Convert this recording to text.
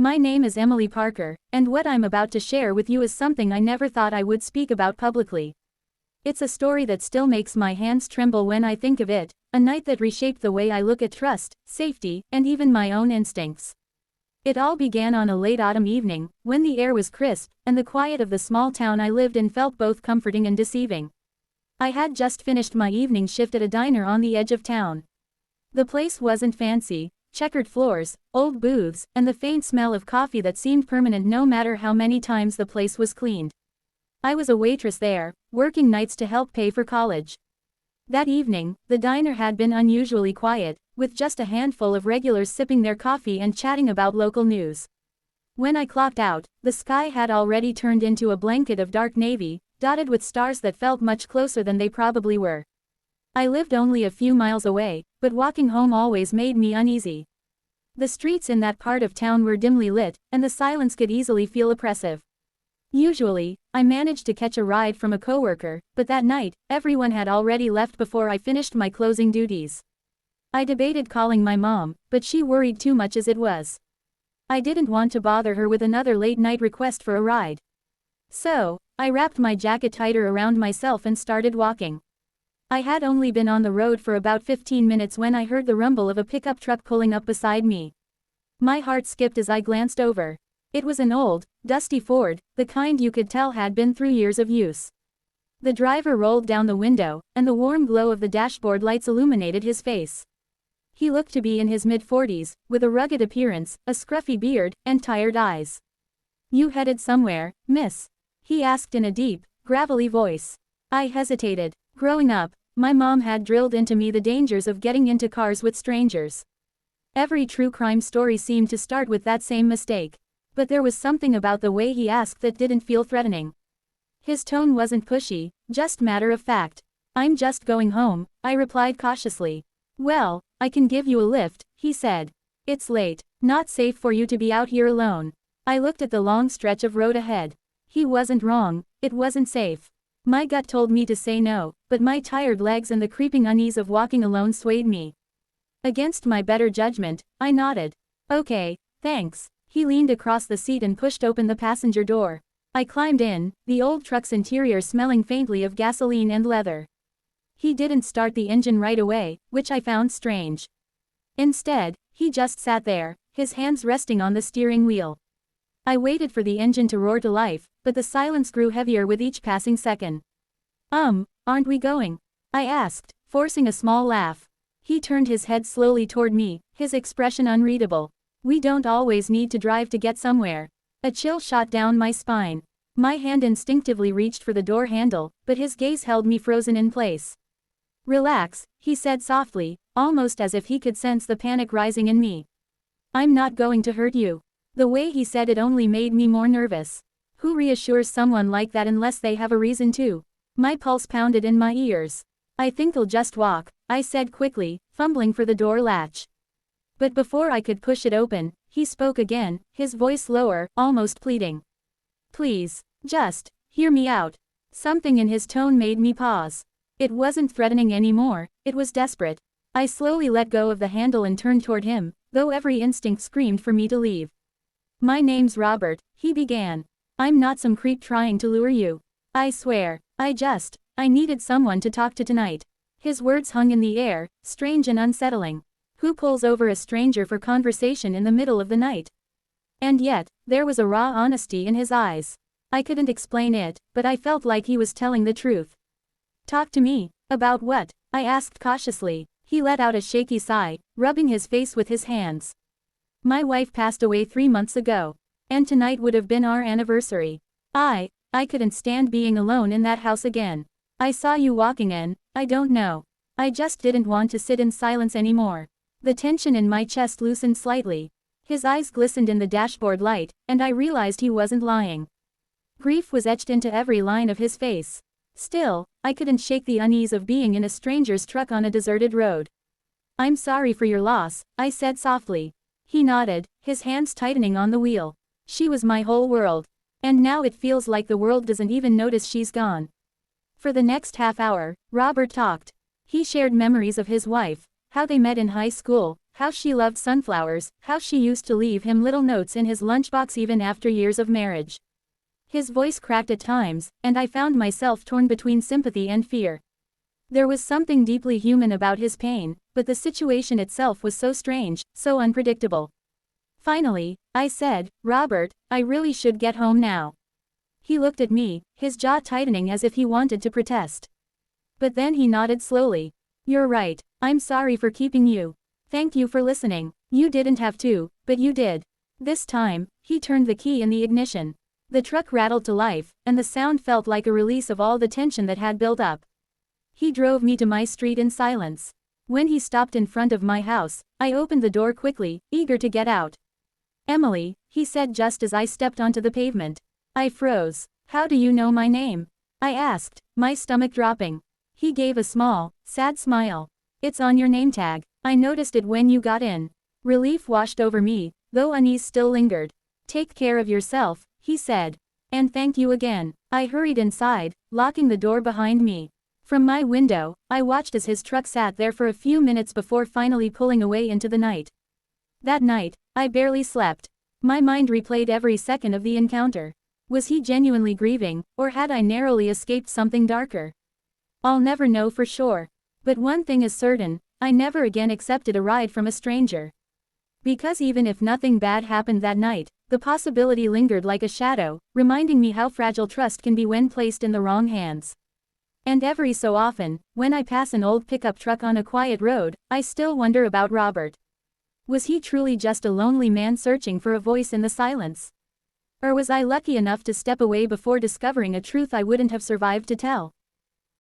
My name is Emily Parker, and what I'm about to share with you is something I never thought I would speak about publicly. It's a story that still makes my hands tremble when I think of it, a night that reshaped the way I look at trust, safety, and even my own instincts. It all began on a late autumn evening, when the air was crisp, and the quiet of the small town I lived in felt both comforting and deceiving. I had just finished my evening shift at a diner on the edge of town. The place wasn't fancy. Checkered floors, old booths, and the faint smell of coffee that seemed permanent no matter how many times the place was cleaned. I was a waitress there, working nights to help pay for college. That evening, the diner had been unusually quiet, with just a handful of regulars sipping their coffee and chatting about local news. When I clocked out, the sky had already turned into a blanket of dark navy, dotted with stars that felt much closer than they probably were. I lived only a few miles away, but walking home always made me uneasy. The streets in that part of town were dimly lit, and the silence could easily feel oppressive. Usually, I managed to catch a ride from a coworker, but that night, everyone had already left before I finished my closing duties. I debated calling my mom, but she worried too much as it was. I didn't want to bother her with another late-night request for a ride. So, I wrapped my jacket tighter around myself and started walking. I had only been on the road for about 15 minutes when I heard the rumble of a pickup truck pulling up beside me. My heart skipped as I glanced over. It was an old, dusty Ford, the kind you could tell had been through years of use. The driver rolled down the window, and the warm glow of the dashboard lights illuminated his face. He looked to be in his mid-40s, with a rugged appearance, a scruffy beard, and tired eyes. "You headed somewhere, miss?" he asked in a deep, gravelly voice. I hesitated. Growing up, my mom had drilled into me the dangers of getting into cars with strangers. Every true crime story seemed to start with that same mistake. But there was something about the way he asked that didn't feel threatening. His tone wasn't pushy, just matter of fact. "I'm just going home," I replied cautiously. "Well, I can give you a lift," he said. "It's late, not safe for you to be out here alone." I looked at the long stretch of road ahead. He wasn't wrong, it wasn't safe. My gut told me to say no, but my tired legs and the creeping unease of walking alone swayed me. Against my better judgment, I nodded. "Okay, thanks." He leaned across the seat and pushed open the passenger door. I climbed in, the old truck's interior smelling faintly of gasoline and leather. He didn't start the engine right away, which I found strange. Instead, he just sat there, his hands resting on the steering wheel. I waited for the engine to roar to life, but the silence grew heavier with each passing second. Aren't we going?" I asked, forcing a small laugh. He turned his head slowly toward me, his expression unreadable. "We don't always need to drive to get somewhere." A chill shot down my spine. My hand instinctively reached for the door handle, but his gaze held me frozen in place. "Relax," he said softly, almost as if he could sense the panic rising in me. "I'm not going to hurt you." The way he said it only made me more nervous. Who reassures someone like that unless they have a reason to? My pulse pounded in my ears. "I think I'll just walk," I said quickly, fumbling for the door latch. But before I could push it open, he spoke again, his voice lower, almost pleading. "Please, just, hear me out." Something in his tone made me pause. It wasn't threatening anymore, it was desperate. I slowly let go of the handle and turned toward him, though every instinct screamed for me to leave. "My name's Robert," he began. "I'm not some creep trying to lure you. I swear, I needed someone to talk to tonight." His words hung in the air, strange and unsettling. Who pulls over a stranger for conversation in the middle of the night? And yet, there was a raw honesty in his eyes. I couldn't explain it, but I felt like he was telling the truth. "Talk to me. About what?" I asked cautiously. He let out a shaky sigh, rubbing his face with his hands. "My wife passed away 3 months ago. And tonight would have been our anniversary. I couldn't stand being alone in that house again. I saw you walking in, I don't know. I just didn't want to sit in silence anymore." The tension in my chest loosened slightly. His eyes glistened in the dashboard light, and I realized he wasn't lying. Grief was etched into every line of his face. Still, I couldn't shake the unease of being in a stranger's truck on a deserted road. "I'm sorry for your loss," I said softly. He nodded, his hands tightening on the wheel. "She was my whole world. And now it feels like the world doesn't even notice she's gone." For the next half hour, Robert talked. He shared memories of his wife, how they met in high school, how she loved sunflowers, how she used to leave him little notes in his lunchbox even after years of marriage. His voice cracked at times, and I found myself torn between sympathy and fear. There was something deeply human about his pain, but the situation itself was so strange, so unpredictable. Finally, I said, "Robert, I really should get home now." He looked at me, his jaw tightening as if he wanted to protest. But then he nodded slowly. "You're right, I'm sorry for keeping you. Thank you for listening. You didn't have to, but you did." This time, he turned the key in the ignition. The truck rattled to life, and the sound felt like a release of all the tension that had built up. He drove me to my street in silence. When he stopped in front of my house, I opened the door quickly, eager to get out. "Emily," he said just as I stepped onto the pavement. I froze. "How do you know my name?" I asked, my stomach dropping. He gave a small, sad smile. "It's on your name tag. I noticed it when you got in." Relief washed over me, though unease still lingered. "Take care of yourself," he said. "And thank you again." I hurried inside, locking the door behind me. From my window, I watched as his truck sat there for a few minutes before finally pulling away into the night. That night, I barely slept. My mind replayed every second of the encounter. Was he genuinely grieving, or had I narrowly escaped something darker? I'll never know for sure. But one thing is certain, I never again accepted a ride from a stranger. Because even if nothing bad happened that night, the possibility lingered like a shadow, reminding me how fragile trust can be when placed in the wrong hands. And every so often, when I pass an old pickup truck on a quiet road, I still wonder about Robert. Was he truly just a lonely man searching for a voice in the silence? Or was I lucky enough to step away before discovering a truth I wouldn't have survived to tell?